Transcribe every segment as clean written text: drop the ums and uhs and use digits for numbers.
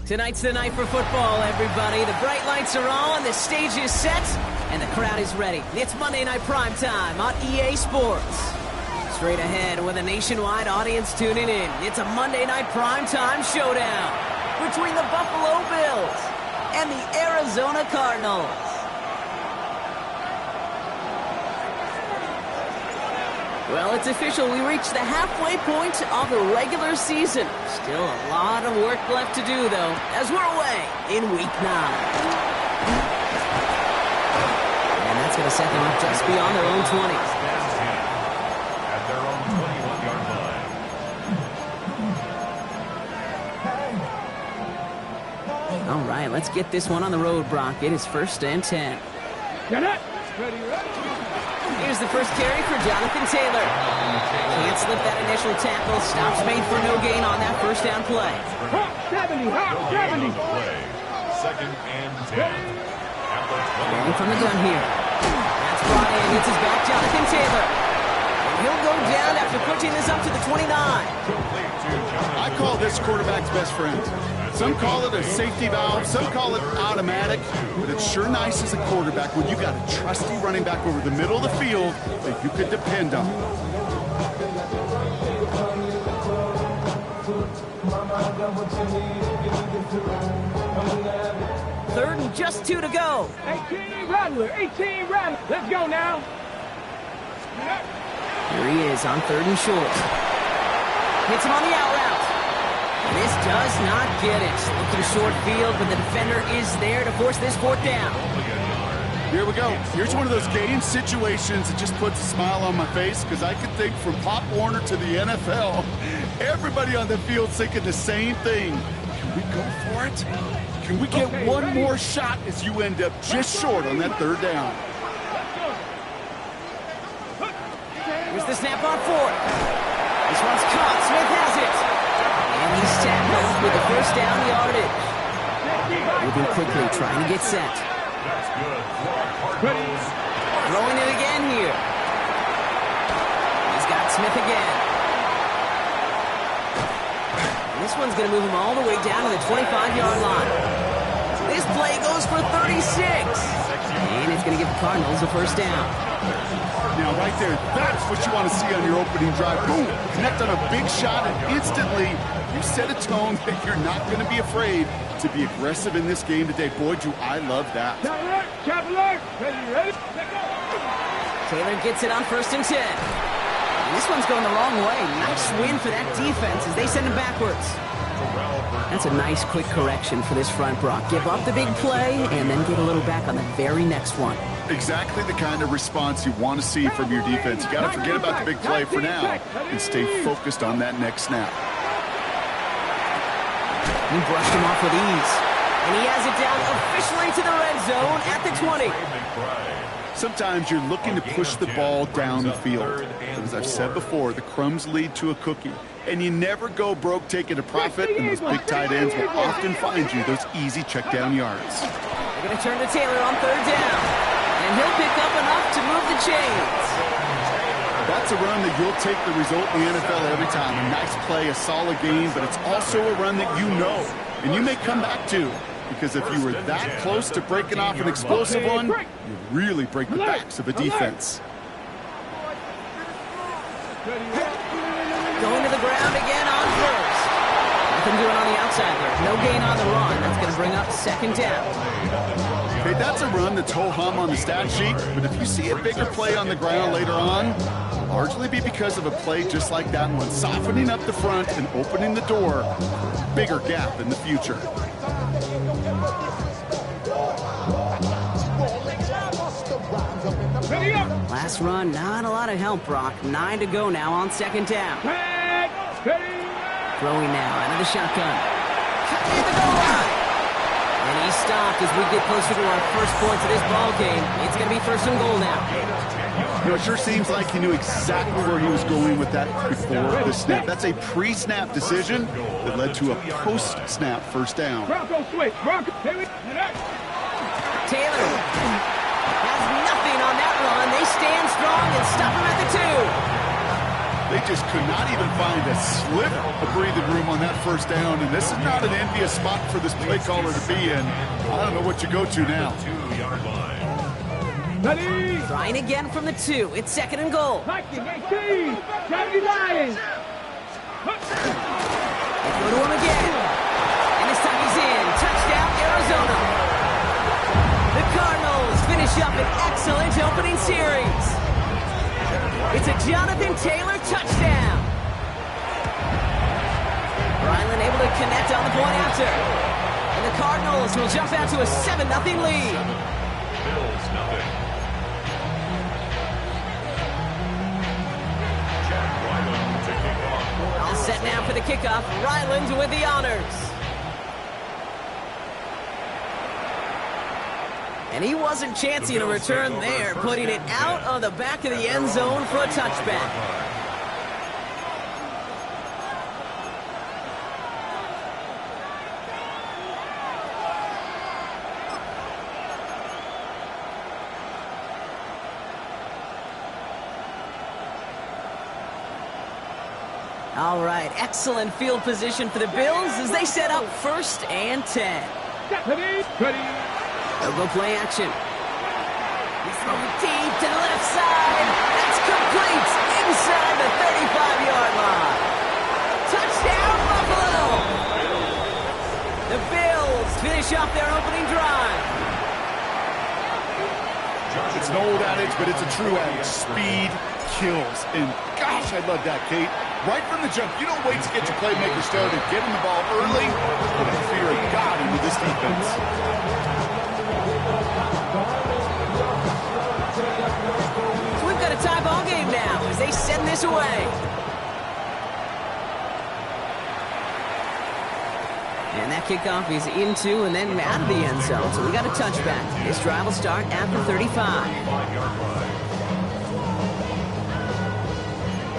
Tonight's the night for football, everybody. The bright lights are on, the stage is set, and the crowd is ready. It's Monday Night Primetime on EA Sports. Straight ahead with a nationwide audience tuning in, it's a Monday Night Primetime showdown between the Buffalo Bills and the Arizona Cardinals. Well, it's official. We reached the halfway point of the regular season. Still a lot of work left to do, though, as we're away in Week 9. And that's going to set them up just beyond their own 20. At their own 21-yard line. All right, let's get this one on the road, Brock. It is 1st and 10. Get it! Ready. Here's the first carry for Jonathan Taylor. Can't slip that initial tackle. Stops made for no gain on that first down play. 70. 70. Second and 10. Running from the gun here. That's brought in. It's his back, Jonathan Taylor. And he'll go down after pushing this up to the 29. I call this quarterback's best friend. Some call it a safety valve, some call it automatic, but it's sure nice as a quarterback when you got a trusty running back over the middle of the field that you could depend on. Third and just 2 to go. 18 Rattler. Let's go now. Here he is on 3rd and short. Hits him on the out route. This does not get it. Looking short field, but the defender is there to force this 4th down. Here we go. Here's one of those game situations that just puts a smile on my face because I can think from Pop Warner to the NFL, everybody on the field thinking the same thing. Can we go for it? Can we get one more shot as you end up just short on that 3rd down? Here's the snap on 4th. This one's caught. Smith has it. And he's tackled with the first down yardage. Moving quickly, trying to get set. Throwing it again here. He's got Smith again. And this one's going to move him all the way down to the 25-yard line. This play goes for 36. And it's going to give the Cardinals a first down. Now, right there, that's what you want to see on your opening drive. Boom! Connect on a big shot, and instantly you set a tone that you're not going to be afraid to be aggressive in this game today. Boy, do I love that. Taylor gets it on 1st and 10. And this one's going the wrong way. Nice win for that defense as they send him backwards. That's a nice quick correction for this front, Brock. Give up the big play and then get a little back on the very next one. Exactly the kind of response you want to see from your defense. You got to forget about the big play for now and stay focused on that next snap. He brushed him off with ease. And he has it down officially to the red zone at the 20. Sometimes you're looking to push the ball down the field. But as I've said before, the crumbs lead to a cookie. And you never go broke taking a profit, and those big tight ends will often find you those easy check down yards. They're going to turn to Taylor on 3rd down. And he'll pick up enough to move the chains. That's a run that you'll take the result in the NFL every time. A nice play, a solid game, but it's also a run that you know and you may come back to. Because if you were that close to breaking off an explosive one, you really break the backs of a defense. Going to the ground again on 1st. Nothing doing on the outside there. No gain on the run. That's going to bring up 2nd down. Okay, that's a run that's ho-hum on the stat sheet, but if you see a bigger play on the ground later on, it'll largely be because of a play just like that one, softening up the front and opening the door for a bigger gap in the future. Last run, not a lot of help, Brock. 9 to go now on 2nd down. Throwing now out of the shotgun. Cut near the goal line. And he's stopped as we get closer to our first points of this ball game. It's going to be first and goal now. You know, it sure seems like he knew exactly where he was going with that before the snap. That's a pre-snap decision that led to a post-snap first down. Bronco switch. Bronco. Taylor has nothing on that run. They stand strong and stop him at the 2. They just could not even find a sliver of breathing room on that first down, and this is not an envious spot for this play caller to be in. I don't know what you go to now. 2-yard line. Ready. Trying again from the 2. It's second and goal. Viking 18. 70 Lions. They go to him again. And this time he's in. Touchdown, Arizona. The Cardinals finish up an excellent opening series. It's a Jonathan Taylor touchdown. Ryland able to connect on the point after. And the Cardinals will jump out to a 7-0 lead. Bills nothing. Jack Ryland to kick off. All set now for the kickoff. Ryland with the honors. And he wasn't chancing a return there, putting it out on the back of the end zone for a touchback. All right, excellent field position for the Bills as they set up 1st and 10. Ready. Ready. They'll go play action. He's throwing deep to the left side. That's complete inside the 35-yard line. Touchdown, Buffalo! The Bills finish off their opening drive. It's an old adage, but it's a true adage. Speed kills. And gosh, I love that, Kate. Right from the jump, you don't wait to get your playmaker started. Get him the ball early. Put the fear of God into this defense. So we've got a tie ball game now as they send this away. And that kickoff is into and then out of the end zone. So we got a touchback. This drive will start at the 35.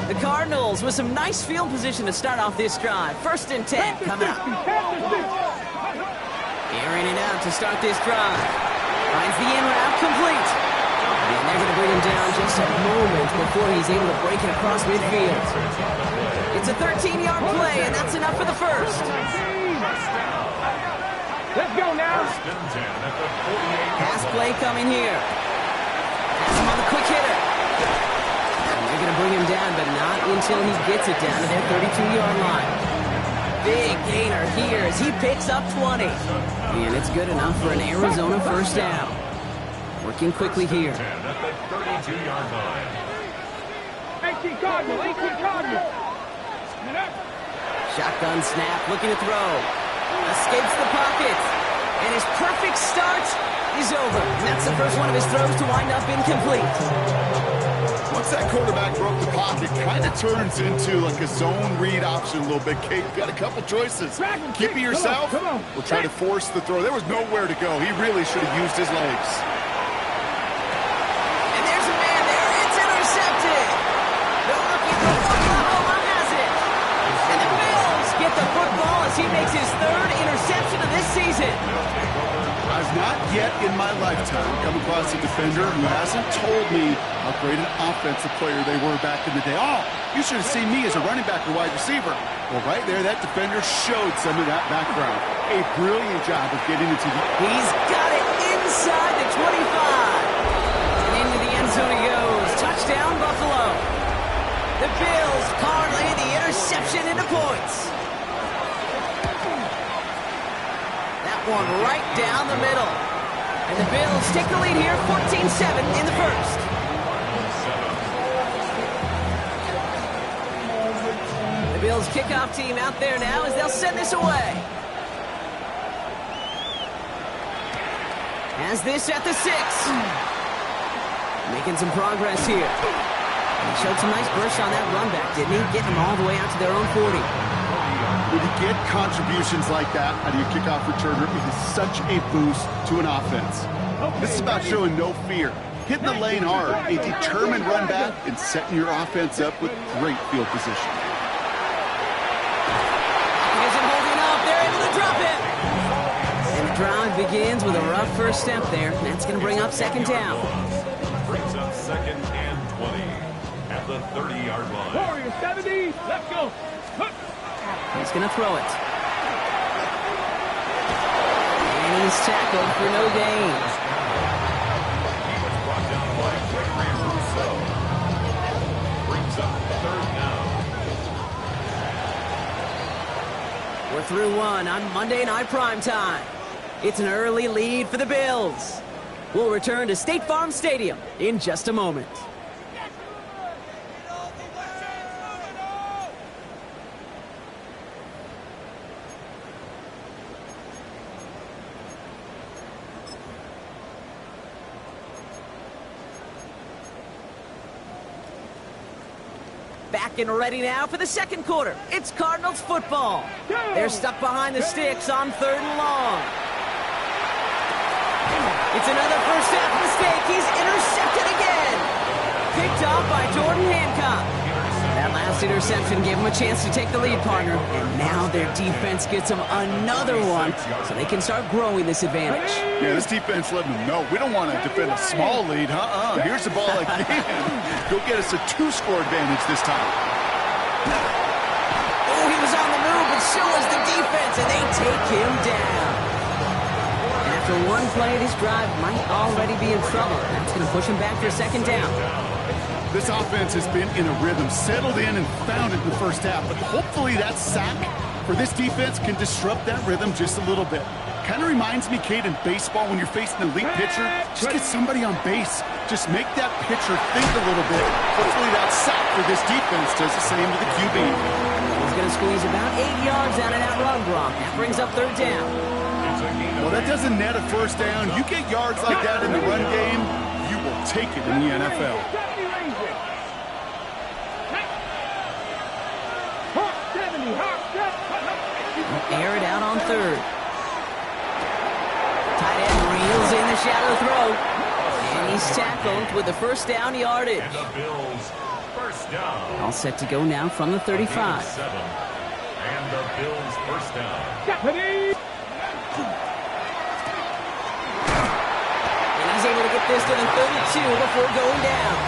The Cardinals with some nice field position to start off this drive. 1st and 10 coming up. Air in and out to start this drive. Finds the in route complete. And they're going to bring him down just a moment before he's able to break it across midfield. It's a 13-yard play, and that's enough for the first. Let's go now. Pass play coming here. Pass him on the quick hitter. They're going to bring him down, but not until he gets it down to their 32-yard line. Big gainer here as he picks up 20. And it's good enough for an Arizona first down. Working quickly here. 32-yard line. 18 Cardinal. 18 Cardinal. Shotgun snap, looking to throw. Escapes the pocket. And his perfect start is over. And that's the first one of his throws to wind up incomplete. Once that quarterback broke the pocket, kind of turns into like a zone read option a little bit. Kate, you've got a couple choices. Keep it yourself or try to force the throw. There was nowhere to go. He really should have used his legs. And there's a man there. It's intercepted. The rookie from Oklahoma has it. And the Bills get the football as he makes his 3rd interception of this season. I've not yet in my lifetime come across a defender who hasn't told me how great an offensive player they were back in the day. Oh, you should have seen me as a running back or wide receiver. Well, right there, that defender showed some of that background. A brilliant job of getting it to the... He's got it inside the 25. And into the end zone he goes. Touchdown, Buffalo. The Bills parlay the interception into points. One right down the middle. And the Bills take the lead here, 14-7 in the first. The Bills kickoff team out there now as they'll send this away. Has this at the 6. Making some progress here. He showed some nice bursts on that run back, didn't he? Getting them all the way out to their own 40. When you get contributions like that out of your kickoff returner, it is such a boost to an offense. This is about showing no fear, hitting the lane hard, a determined run back, and setting your offense up with great field position. He isn't holding up. They're able to drop it. And the drive begins with a rough first step there. That's going to bring up second down. Brings up second and 20 at the 30-yard line. Warriors 70. Let's go. He's going to throw it. And he's tackled for no gain. He was brought down by Gregory Rousseau. Brings up third down. We're through one on Monday Night Primetime. It's an early lead for the Bills. We'll return to State Farm Stadium in just a moment. Back and ready now for the second quarter. It's Cardinals football. They're stuck behind the sticks on 3rd and long. It's another first half mistake. He's intercepted again. Picked off by Jordan Hancock. That last interception gave him a chance to take the lead, partner. And now their defense gets them another one so they can start growing this advantage. Yeah, this defense letting them know we don't want to defend a small lead. Here's the ball again. Go get us a 2-score advantage this time. Oh, he was on the move, but so was the defense, and they take him down. And after one play, this drive might already be in trouble. That's going to push him back for a second down. This offense has been in a rhythm, settled in and found it in the first half. But hopefully that sack for this defense can disrupt that rhythm just a little bit. Kind of reminds me, Kate, in baseball when you're facing an elite pitcher, just get somebody on base. Just make that pitcher think a little bit. Hopefully that sack for this defense does the same to the QB. He's going to squeeze about 8 yards out of that run block. That brings up 3rd down. Well, that doesn't net a first down. You get yards like that in the run game, you will take it in the NFL. Air it out on 3rd. Tight end reels in the shallow throw. And he's tackled with the first down yardage. And the Bills first down. All set to go now from the 35. 7. And the Bills first down. And he's able to get this to the 32 before going down.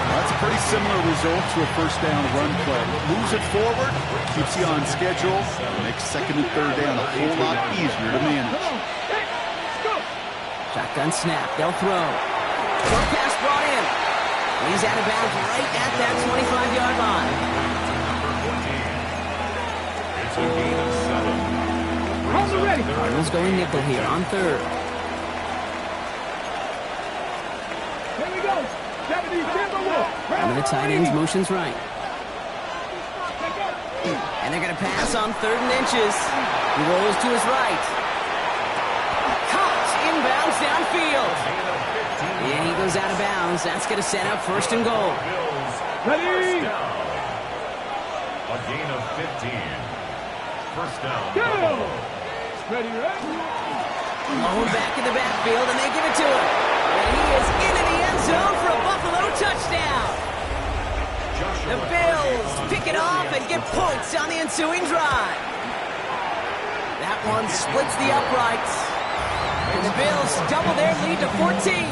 That's a pretty similar result to a first down run play. Moves it forward, keeps you on schedule, makes second and third down a whole lot easier to manage. Shotgun snap, they'll throw. Short pass brought in. And he's out of bounds right at that 25-yard line. It's a gain of 7. Ready. Cardinals going nickel here on 3rd. Here we go. 70 One of the tight ends motions right. And they're going to pass on 3rd and inches. He rolls to his right. Caught inbounds downfield. Yeah, he goes out of bounds. That's going to set up 1st and goal. Ready. A gain of 15. First down. Go. Ready, Low back in the backfield, and they give it to him. And he is into the end zone for a Buffalo touchdown. The Bills pick it off and get points on the ensuing drive. That one splits the uprights. And the Bills double their lead to 14.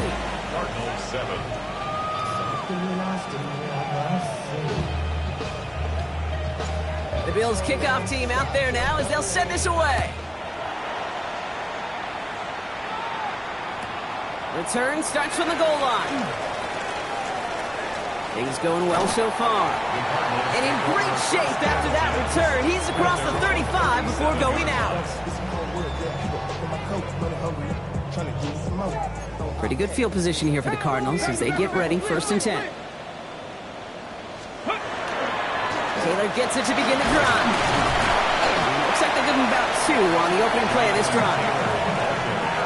Cardinals 7. The Bills kickoff team out there now as they'll send this away. Return starts from the goal line. Things going well so far. And in great shape after that return. He's across the 35 before going out. Pretty good field position here for the Cardinals as they get ready, 1st and 10. Taylor gets it to begin the drive. Looks like they're giving about 2 on the opening play of this drive.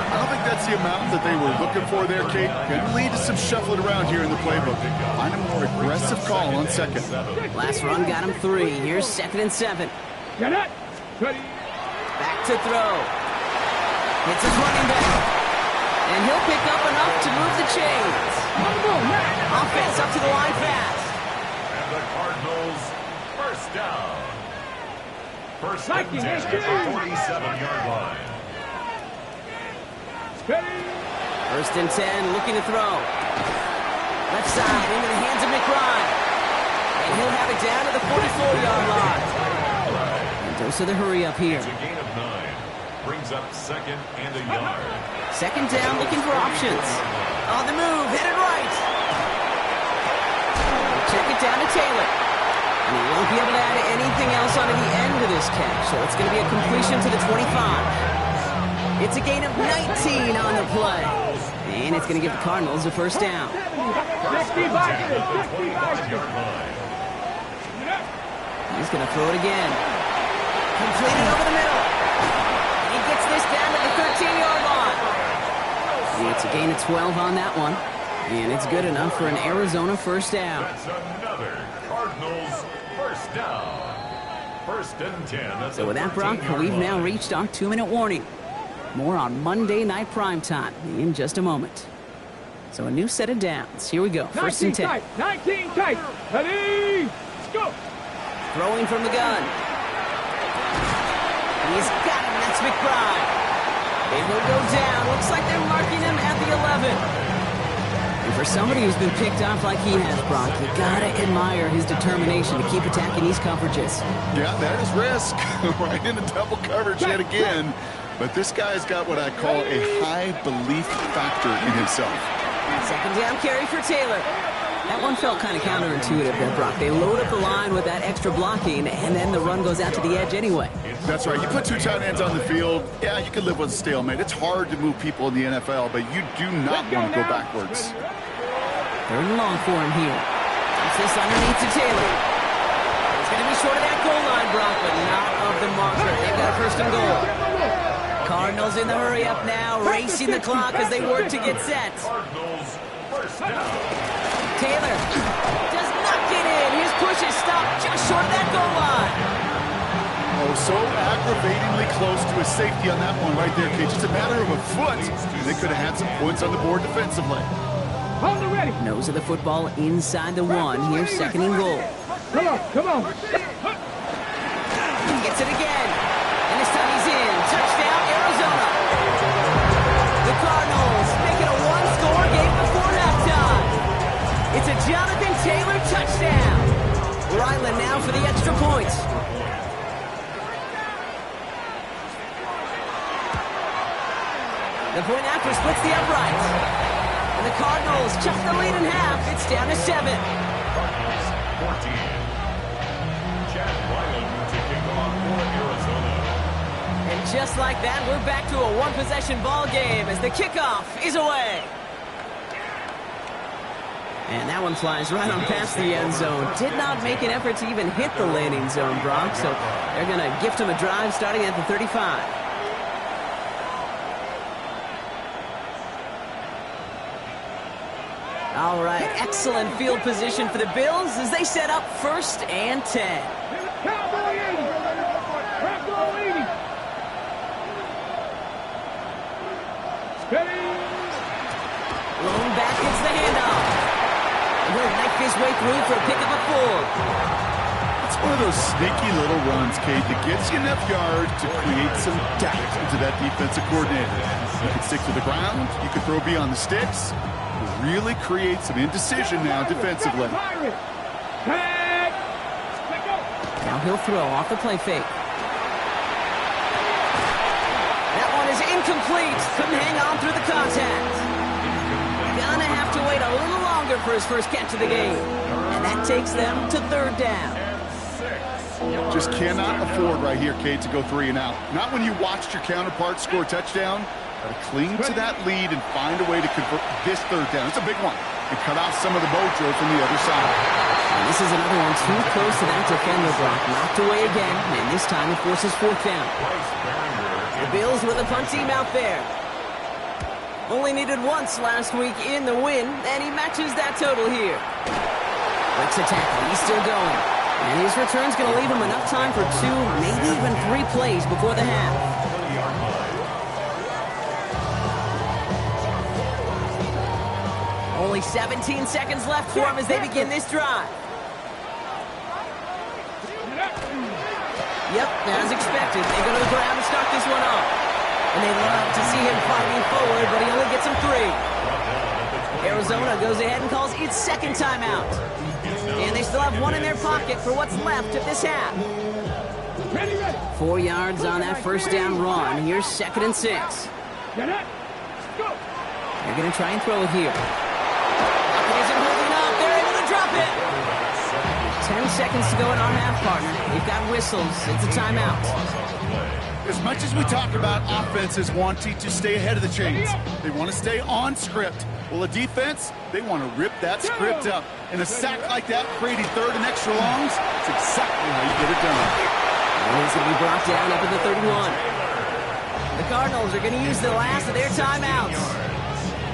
I don't think that's the amount that they were looking for there, Kate. Going to lead to some shuffling around here in the playbook. Find a more aggressive call on 2nd. Last run got him 3. Here's 2nd and 7. Get it. Ready. Back to throw. It's his running back. And he'll pick up enough to move the chains. Offense up to the line fast. And the Cardinals, first down. First and 10 at the 47-yard line. Ready. First and 10, looking to throw. Left side, into the hands of McBride. And he'll have it down to the 44-yard line. And dose of the hurry up here. It's a gain of 9. Brings up second and a yard. Second down, looking for options. On the move, headed right. Check it down to Taylor. And he won't be able to add anything else onto the end of this catch, so it's going to be a completion to the 25. It's a gain of 19 on the play. And it's going to give the Cardinals a first down. 65 at the 25-yard line. He's going to throw it again. Completed over the middle. And he gets this down to the 13-yard line. It's a gain of 12 on that one. And it's good enough for an Arizona first down. That's another Cardinals first down. First and 10. So with that, Brock, we've now reached our 2-minute warning. More on Monday Night Primetime in just a moment. So a new set of downs. Here we go. First and 10. 19 tight. Ready. Let's go. Throwing from the gun. He's got him. That's McBride. They will go down. Looks like they're marking him at the 11. And for somebody who's been picked off like he has, Brock, you gotta admire his determination to keep attacking these coverages. Yeah, that is risk. Right into double coverage yet again. But this guy's got what I call a high belief factor in himself. Second down carry for Taylor. That one felt kind of counterintuitive there, Brock. They load up the line with that extra blocking, and then the run goes out to the edge anyway. That's right. You put two tight ends on the field, yeah, you can live with a stalemate. It's hard to move people in the NFL, but you do not want to go backwards. Third and long for him here. It's this underneath to Taylor. He's going to be short of that goal line, Brock, but not of the marker. They've got a first and goal. Cardinals in the hurry up now, racing the clock as they work to get set. Cardinals first down. Taylor does not get in. His push is stopped just short of that goal line. Oh, so aggravatingly close to a safety on that one right there, Kate. Just a matter of a foot. They could have had some points on the board defensively. Hold it ready. Nose of the football inside the one. Here's second and goal. Come on, come on. Gets it again. And this time he's in. Touchdown, Arizona. The Cardinals make it a one-score game before halftime. It's a Jonathan Taylor touchdown. Ryland now for the extra point. The point after splits the upright. And the Cardinals chop the lead in half. It's down to 7. Cardinals 14. Chad Ryland to kick off for Arizona. And just like that, we're back to a one-possession ball game as the kickoff is away. And that one flies right on past the end zone. Did not make an effort to even hit the landing zone, Brock. So they're going to gift him a drive starting at the 35. All right, excellent field position for the Bills as they set up first and 10. Cowboy 80. Cowboy 80. Steady. Lone back gets the handoff. And he'll knife his way through for a pickup of 4. It's one of those sneaky little runs, Kate, that gets you enough yards to create some doubt into that defensive coordinator. You can stick to the ground. You can throw beyond the sticks. Really create some indecision now defensively. Now he'll throw off the play fake. That one is incomplete. Couldn't hang on through the contact. Gonna have to wait a little longer for his first catch of the game. And that takes them to third down. Just cannot afford right here, Kate, to go 3 and out. Not when you watched your counterpart score a touchdown. Got to cling to that lead and find a way to convert this third down. It's a big one. And cut off some of the mojo from the other side. And this is another one too close to that defender, Brock. Knocked away again, and this time it forces fourth down. The Bills with a punt team out there. Only needed once last week in the win, and he matches that total here. Breaks a tackle. He's still going. And his return's going to leave him enough time for 2, maybe even 3 plays before the half. Only 17 seconds left for him as they begin this drive. Yep, as expected. They go to the ground to start this one off. And they love to see him fighting forward, but he only gets him 3. Arizona goes ahead and calls its second timeout. And they still have 1 in their pocket for what's left of this half. 4 yards on that first down run. Here's 2nd and 6. They're going to try and throw it here. Isn't holding up. They're able to drop it. 10 seconds to go in our half, partner. We've got whistles. It's a timeout. As much as we talk about offenses wanting to stay ahead of the chains, they want to stay on script. Well, a defense, they want to rip that script up. And a sack like that, creating 3rd and extra longs, it's exactly how you get it done. And it's going to be brought down up at the 31. The Cardinals are going to use the last of their timeouts.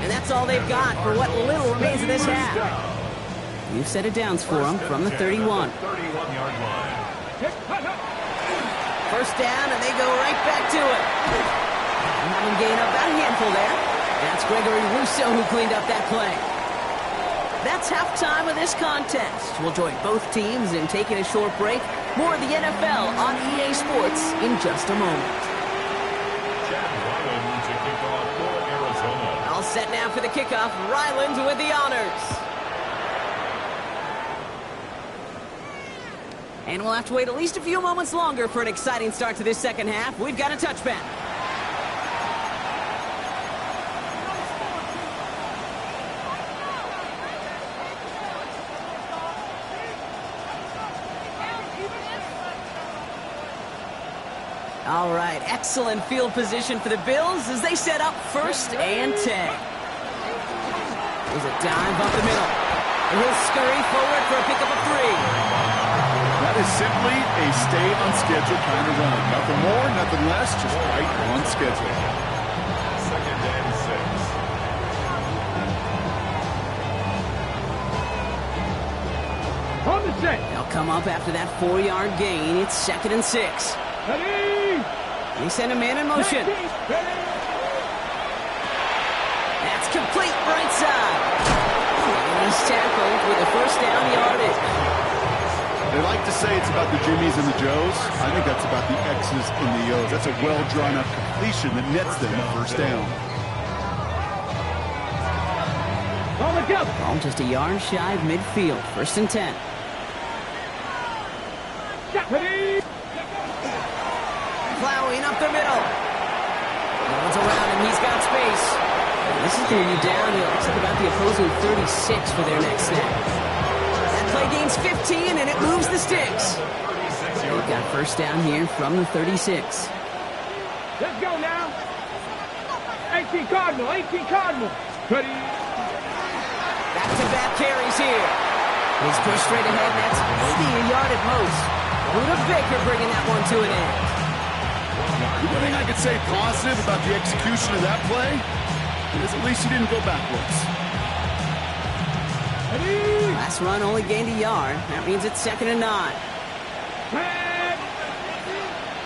And that's all they've got for what little remains of this half. New set of downs for them from the 31. 31-yard line. First down, and they go right back to it. And have him gain up about a handful there. That's Gregory Rousseau who cleaned up that play. That's halftime of this contest. We'll join both teams in taking a short break. More of the NFL on EA Sports in just a moment. To kick off for Arizona. All set now for the kickoff. Ryland with the honors. And we'll have to wait at least a few moments longer for an exciting start to this second half. We've got a touchback. All right, excellent field position for the Bills as they set up 1st and 10. There's a dive up the middle. And he'll scurry forward for a pickup of 3. That is simply a stay on schedule kind of run. Nothing more, nothing less, just right on schedule. 2nd and 6. On the set. They'll come up after that 4-yard gain. It's 2nd and 6. Ready. They send a man in motion. That's complete right side. And he's tackled with a first down yardage. They like to say it's about the Jimmies and the Joes. I think that's about the X's and the O's. That's a well-drawn-up completion that nets them a first down. On the go. Ball just a yard shy of midfield. 1st and 10. Ready. Plowing up the middle. Runs around him. He's got space. And this is going to be downhill. Looks like about the opposing 36 for their next snap. That play gains 15, and it moves the sticks. They've got first down here from the 36. Let's go now. 18 Cardinal. 18 Cardinal. Ready. Back-to-back carries here. He's pushed straight ahead, and that's maybe a yard at most. Buda Baker bringing that one to an end. The one thing I could say positive about the execution of that play is at least he didn't go backwards. Ready. Last run only gained a yard. That means it's 2nd and 9.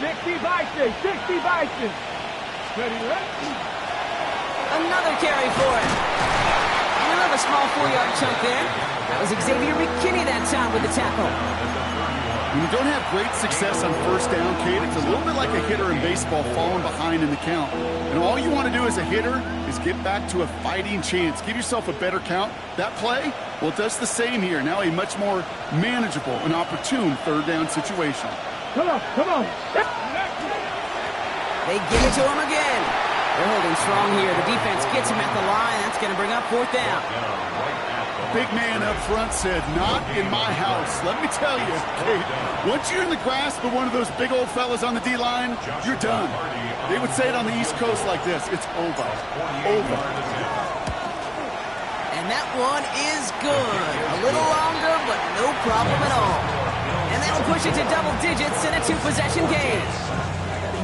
60 Bison. 60 Bison. Ready. Another carry for it. Another small 4-yard chunk there. That was Xavier McKinney that time with the tackle. When you don't have great success on first down, Kate, it's a little bit like a hitter in baseball falling behind in the count. And all you want to do as a hitter is get back to a fighting chance. Give yourself a better count. That play, well, it does the same here. Now a much more manageable and opportune 3rd down situation. Come on. Come on. They give it to him again. They're holding strong here. The defense gets him at the line. That's going to bring up 4th down. Big man up front said, not in my house. Let me tell you, Kate, once you're in the grasp of one of those big old fellas on the D-line, you're done. They would say it on the East Coast like this. It's over. Over. And that one is good. A little longer, but no problem at all. And that'll push it to double digits in a 2-possession game.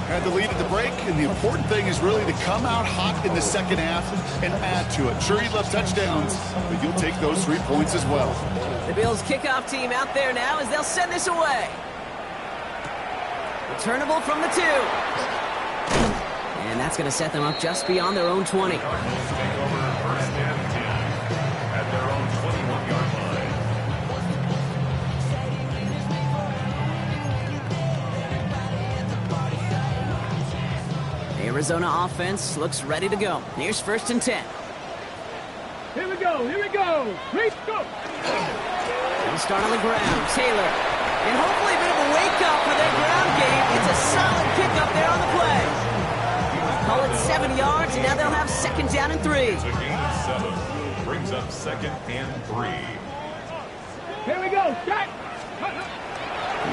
Had the lead at the break, and the important thing is really to come out hot in the second half and add to it. Sure, you love touchdowns, but you'll take those 3 points as well. The Bills kickoff team out there now as they'll send this away. Returnable from the 2. And that's going to set them up just beyond their own 20. Cardinals take over first and 10 at their own 21-yard line. The Arizona offense looks ready to go. Here's first and 10. Here we go. Here we go. Let's go. They'll start on the ground. Taylor. And hopefully a bit of a wake-up for their ground game. It's a solid pickup there on the play. Call it 7 yards, and now they'll have second down and 3. It's a gain of 7. Brings up second and 3. Here we go. Shot.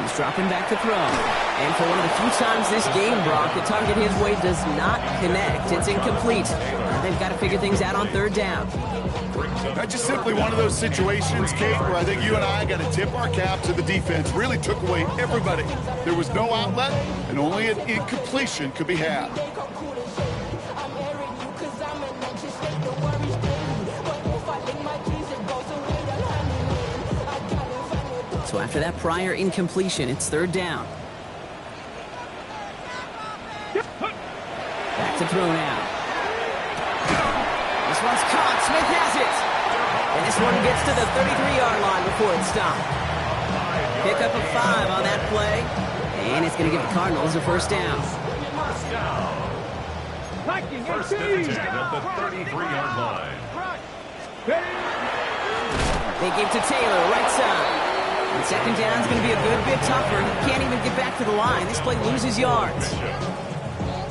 He's dropping back to throw. And for one of the few times this game, Brock, the target his way does not connect. It's incomplete. And they've got to figure things out on third down. That's just simply one of those situations, Kate, where I think you and I got to tip our cap to the defense. Really took away everybody. There was no outlet, and only an incompletion could be had. So after that prior incompletion, it's third down. Back to throw now. This one's caught. Smith has it. And this one gets to the 33-yard line before it's stopped. Pick up a 5 on that play. And it's going to give the Cardinals a first down. First and 10 at the 33-yard line. They give to Taylor, right side. And second down's going to be a good bit tougher. He can't even get back to the line. This play loses yards.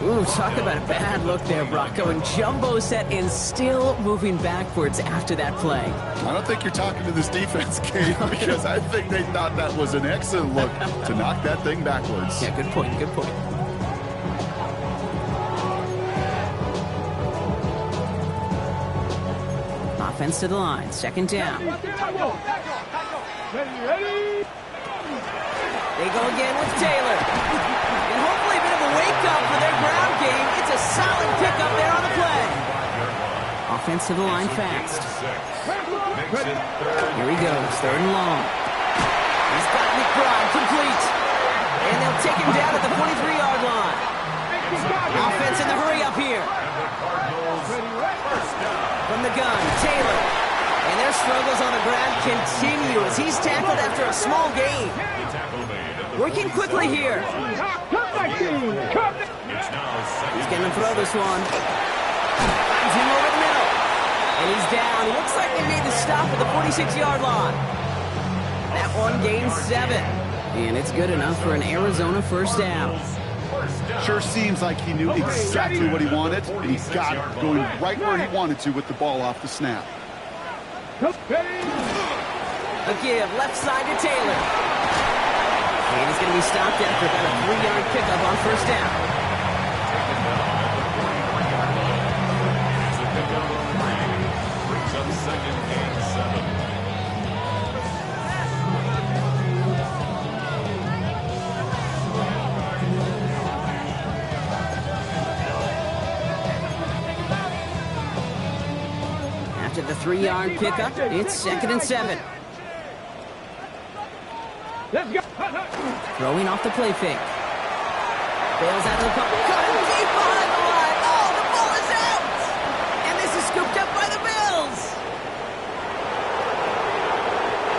Ooh, talk about a bad look there, Brock. Going jumbo set and still moving backwards after that play. I don't think you're talking to this defense, Kate, because I think they thought that was an excellent look to knock that thing backwards. Yeah, good point, good point. Offense to the line, second down. Ready. They go again with Taylor. And hopefully a bit of a wake-up for their ground game. It's a solid pickup there on the play. Offense to the line fast. Here he goes, third and long. He's got McBride complete. And they'll take him down at the 43-yard line. Offense in the hurry up here. From the gun, Taylor. And their struggles on the ground continue as he's tackled after a small gain. Working quickly here. He's going to throw this one. Finds him over the middle. And he's down. Looks like they made the stop at the 46-yard line. That one gains 7. And it's good enough for an Arizona first down. Sure seems like he knew exactly what he wanted, and he got it, going right where he wanted to with the ball off the snap. A give left side to Taylor. And he's going to be stopped after about a 3-yard pickup on first down. Brings up second and 7. After the 3-yard pickup, it's second and 7. Let's go. Throwing off the play fake. Bills out of the pocket. Caught him deep behind the line. Oh, the ball is out! And this is scooped up by the Bills.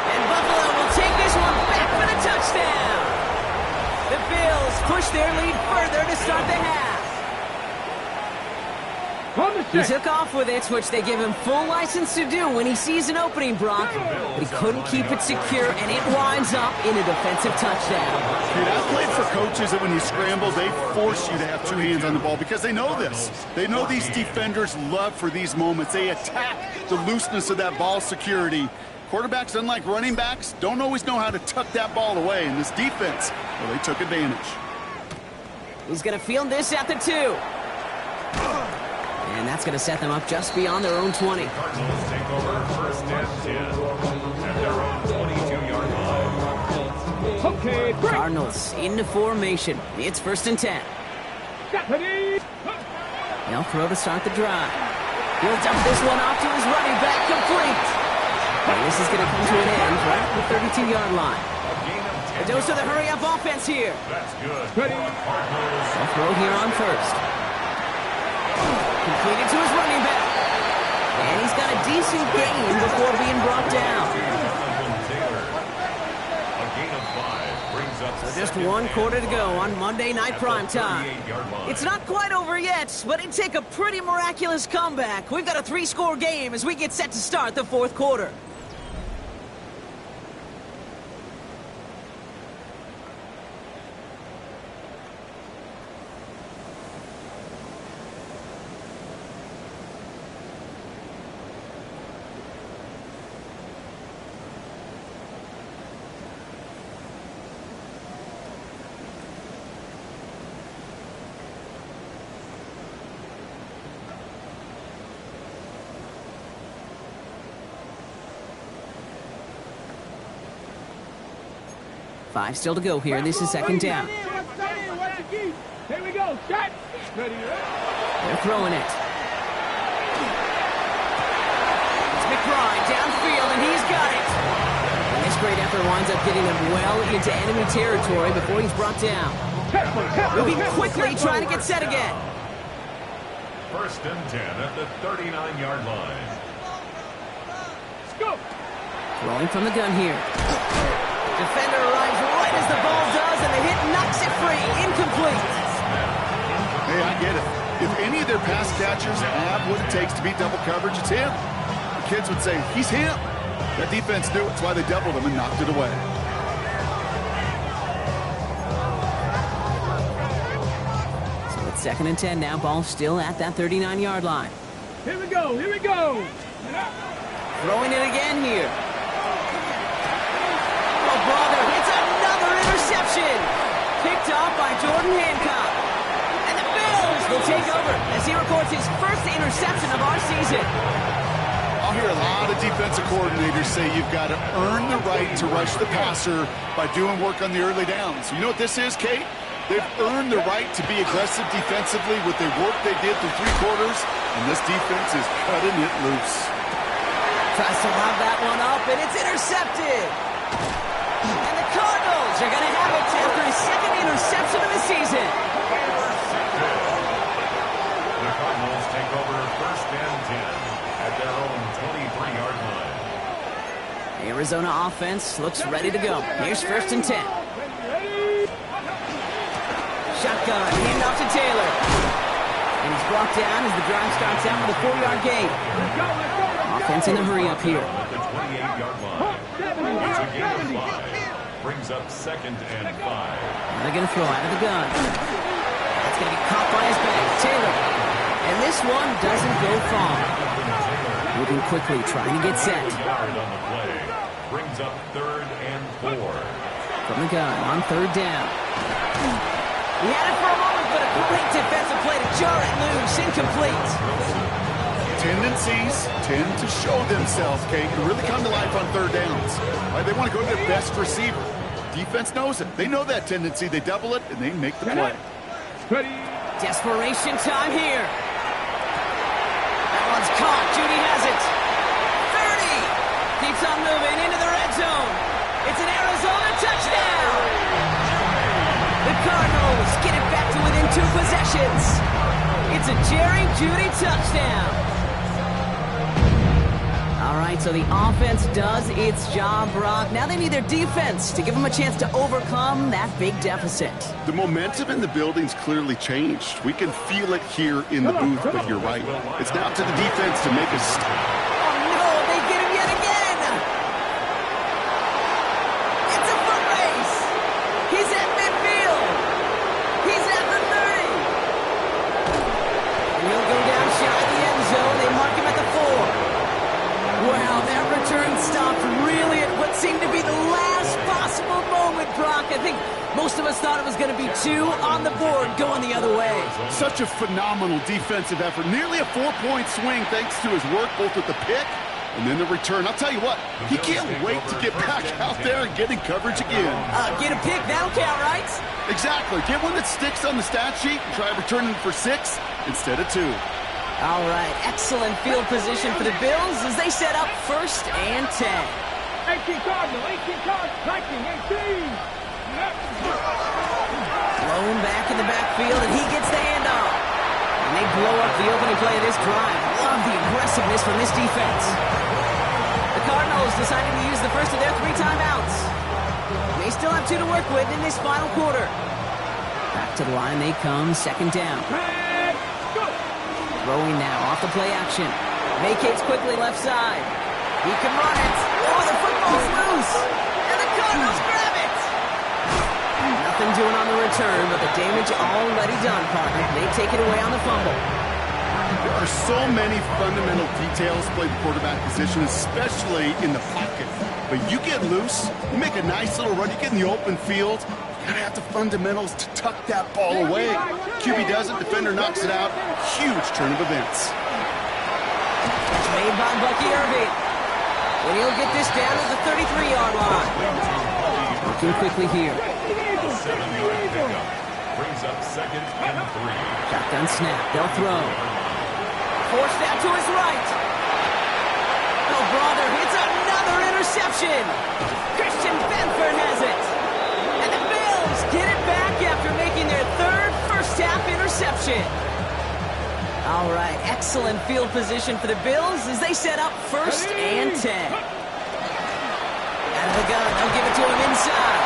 And Buffalo will take this one back for the touchdown. The Bills push their lead further to start the half. He took off with it, which they give him full license to do when he sees an opening, Brock. But he couldn't keep it secure, and it winds up in a defensive touchdown. Dude, I've played for coaches that when you scramble, they force you to have 2 hands on the ball because they know this. They know these defenders love for these moments. They attack the looseness of that ball security. Quarterbacks, unlike running backs, don't always know how to tuck that ball away. And this defense, well, they took advantage. He's going to field this at the 2. And that's going to set them up just beyond their own 20. Cardinals take over first and 10 at their own 22-yard line. Okay, break. Cardinals into formation. It's first and 10. They'll throw to start the drive. He'll dump this one off to his running back, complete. And this is going to come to an end right at the 32-yard line. A dose of the hurry-up offense here. That's good. Ready. A throw here on first. Completed to his running back. And he's got a decent gain before being brought down. A gain of 5 brings up So just 1 quarter to go on Monday Night Primetime. It's not quite over yet, but it'd take a pretty miraculous comeback. We've got a 3-score game as we get set to start the 4th quarter. Five still to go here. This is second down. Here we go. Shot. Ready. They're throwing it. It's McBride downfield, and he's got it. And this great effort winds up getting them well into enemy territory before he's brought down. Moving quickly, trying to get set again. First and 10 at the 39-yard line. Let's go. Throwing from the gun here. Defender arrives right as the ball does, and the hit knocks it free. Incomplete. Hey, I get it. If any of their pass catchers have what it takes to beat double coverage, it's him. The kids would say, he's him. That defense knew it. That's why they doubled him and knocked it away. So it's second and 10 now. Ball still at that 39-yard line. Here we go. Here we go. Throwing it again here. Oh, brother, it's another interception. Picked off by Jordan Hancock. And the Bills will take over as he records his first interception of our season. I'll hear a lot of defensive coordinators say you've got to earn the right to rush the passer by doing work on the early downs. You know what this is, Kate? They've earned the right to be aggressive defensively with the work they did through 3 quarters, and this defense is cutting it loose. Tries to lob that one up, and it's intercepted. And the Cardinals are going to have it after his second interception of the season. The Cardinals take over first and 10 at their own 23-yard line. The Arizona offense looks ready to go. Here's first and 10. Shotgun, handoff to Taylor. And he's brought down as the drive starts out with a 4-yard gain. Offense in a hurry up here. At the 28-yard line. It's a gain of 5. Brings up second and 5. And they're going to throw out of the gun. That's going to be caught by his back. Taylor. And this one doesn't go far. Moving quickly, trying to get set. Yard on the play. Brings up third and 4. From the gun on third down. He had it for a moment, but a great defensive play to jar it loose. Incomplete. Tendencies tend to show themselves, Kate, and really come to life on third downs. Right? They want to go to their best receiver. Defense knows it. They know that tendency. They double it, and they make the play. Ready. Desperation time here. That one's caught. Judy has it. 30. Keeps on moving into the red zone. It's an Arizona touchdown. The Cardinals get it back to within 2 possessions. It's a Jerry Jeudy touchdown. All right, so the offense does its job, Brock. Now they need their defense to give them a chance to overcome that big deficit. The momentum in the building's clearly changed. We can feel it here in the booth, but you're right. It's now to the defense to make a stop. Oh, no, they get him yet again. It's a foot race. He's at midfield. He's at the 30. And he'll go down shy of the end zone. They mark him at the 4. Wow, that return stopped really at what seemed to be the last possible moment, Brock. I think most of us thought it was going to be 2 on the board going the other way. Such a phenomenal defensive effort. Nearly a 4-point swing thanks to his work both with the pick and then the return. I'll tell you what, he can't wait to get back out there and get in coverage again. Get a pick, that'll count, right? Exactly. Get one that sticks on the stat sheet and try returning for 6 instead of 2. All right, excellent field position for the Bills as they set up 1st and 10. 18 Cardinal, 18 Cardinal, 19, 18. Thrown back in the backfield, and he gets the handoff. And they blow up the opening play of this drive. Love the aggressiveness from this defense. The Cardinals deciding to use the first of their 3 timeouts. They still have 2 to work with in this final quarter. Back to the line they come, 2nd down. Throwing now off the play action. Vacates quickly left side. He can run it. Oh, the football's loose. And the Cardinals grab it. Nothing doing on the return, but the damage already done, partner. They take it away on the fumble. There are so many fundamental details play the quarterback position, especially in the pocket. But you get loose, you make a nice little run, you get in the open field, you gotta have the fundamentals to tuck that ball away. QB doesn't, defender knocks it out. Huge turn of events. It's made by Bucky Irving. And he'll get this down at the 33-yard line. Working quickly here. A 7-yard pickup brings up 2nd and 3. Shotgun snap. They'll throw. Forced out to his right. Oh, brother, it's another interception. Christian Benford has it. And the Bills get it back after making their 3rd first-half interception. All right, excellent field position for the Bills as they set up 1st and 10. Out of the gun, they'll give it to him inside.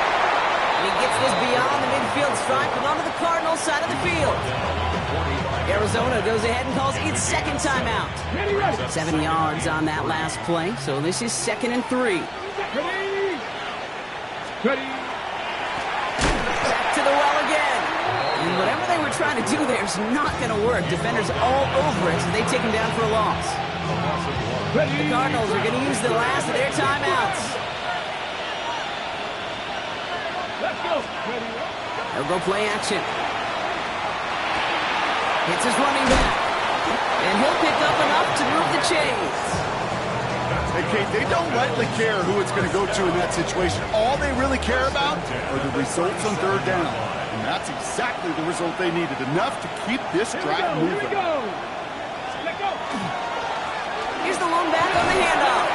And he gets this beyond the midfield stripe and onto the Cardinals side of the field. Arizona goes ahead and calls its 2nd timeout. 7 yards on that last play, so this is 2nd and 3. Ready. Back to the well again. And whatever they were trying to do there is not going to work. Defenders all over it, so they take him down for a loss. The Cardinals are going to use the last of their timeouts. Let's go. Ready. They'll go play action. Hits his running back. And he'll pick up enough to move the chains. Hey, Kate, they don't rightly care who it's going to go to in that situation. All they really care about are the results on 3rd down. And that's exactly the result they needed. Enough to keep this drive moving. Here we go. Let go. Here's the lone back on the handoff.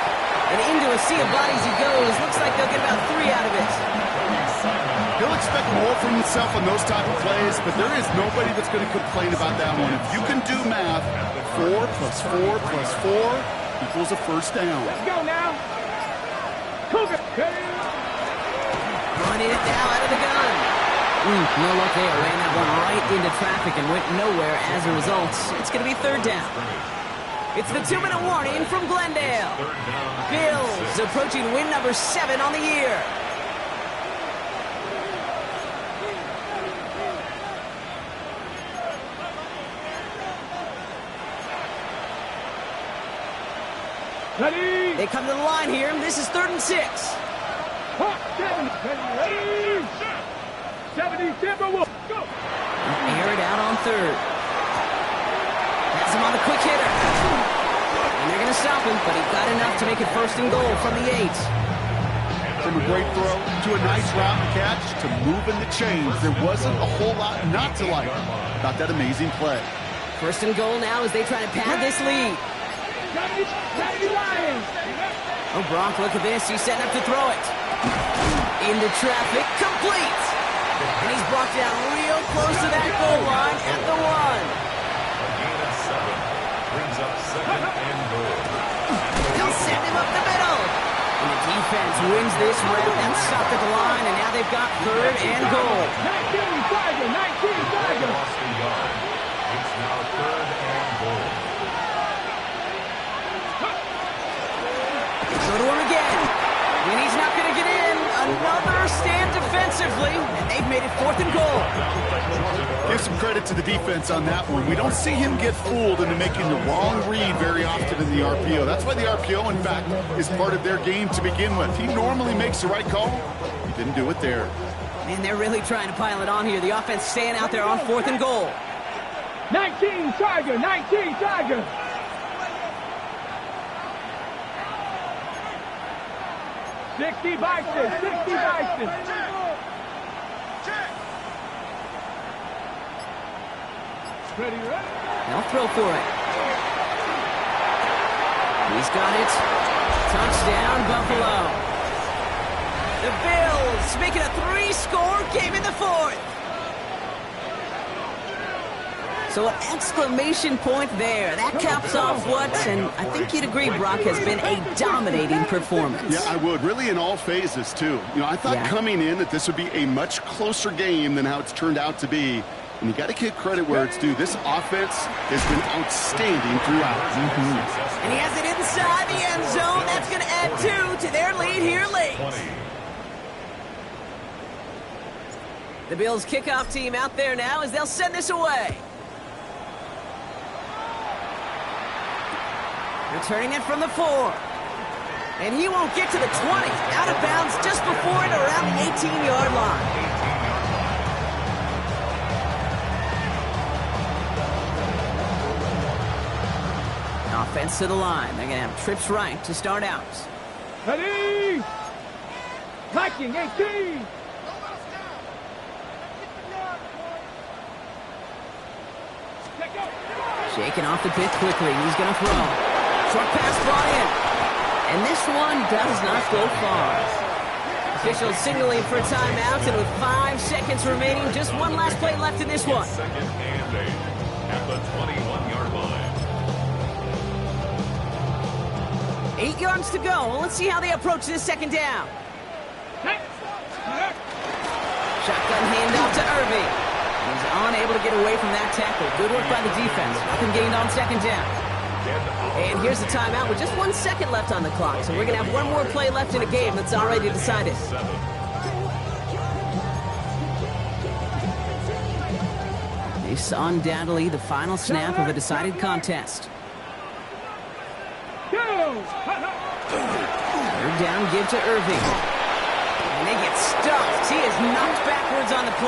And into a sea of bodies he goes. Looks like they'll get about 3 out of it. He'll expect more from himself on those type of plays, but there is nobody that's going to complain about that one. If you can do math, 4 plus 4 plus 4 equals a 1st down. Let's go now. Cougar. Running it now out of the gun. No luck there. Ran that one right into traffic and went nowhere as a result. It's going to be 3rd down. It's the 2-minute warning from Glendale. Bills approaching win number 7 on the year. Ready. They come to the line here. This is 3rd and 6. 7. Ready. 70 Timberwolves. Go. Air it out on 3rd. Has him on the quick hitter. And they're going to stop him, but he got enough to make it 1st and goal from the 8. From a great throw to a nice route and catch to moving the chains. There wasn't a whole lot not to like about that amazing play. 1st and goal now as they try to pad this lead. Oh, Gronk, look at this. He's setting up to throw it. Into traffic, complete. And he's brought down real close to that goal line at the 1. A gain of 7 brings up 2nd and goal. They'll send him up the middle. And the defense wins this round and stopped at the line, and now they've got 3rd and goal. 19 Tiger, 19 Tiger. Lost a yard. It's now 3rd and goal. Go to him again. And he's not going to get in. Another stand defensively, and they've made it 4th and goal. Give some credit to the defense on that one. We don't see him get fooled into making the wrong read very often in the RPO. That's why the RPO, in fact, is part of their game to begin with. He normally makes the right call. He didn't do it there. And they're really trying to pile it on here. The offense staying out there on 4th and goal. 19 Tiger, 19 Tiger. $60 Bison, $60 Bison. Ready, ready. They'll throw for it. He's got it. Touchdown, Buffalo. The Bills making a 3-score game in the fourth. So an exclamation point there. That caps off what, and I think you'd agree, Brock, has been a dominating performance. Yeah, I would. Really in all phases, too. I thought coming in that this would be a much closer game than how it's turned out to be. And you got to give credit where it's due. This offense has been outstanding throughout. And he has it inside the end zone. That's going to add 2 to their lead here late. The Bills kickoff team out there now as they'll send this away. Returning it from the 4. And he won't get to the 20. Out of bounds just before it around the 18-yard line. Offense to the line. They're going to have trips right to start out. Ready! Viking 18! Shaking off the pitch quickly. He's going to throw. Short pass brought in. And this one does not go far. Officials signaling for a timeout, and with 5 seconds remaining, just one last play left in this one. Second and 8 at the 21-yard line. 8 yards to go. Well, let's see how they approach this second down. Shotgun handoff to Irving. He's unable to get away from that tackle. Good work by the defense. Nothing gained on second down. And here's the timeout with just 1 second left on the clock. So we're going to have one more play left in a game that's already decided. This undoubtedly the final snap of a decided contest. Third down, give to Irving. And they get stuffed. He is knocked backwards on the play.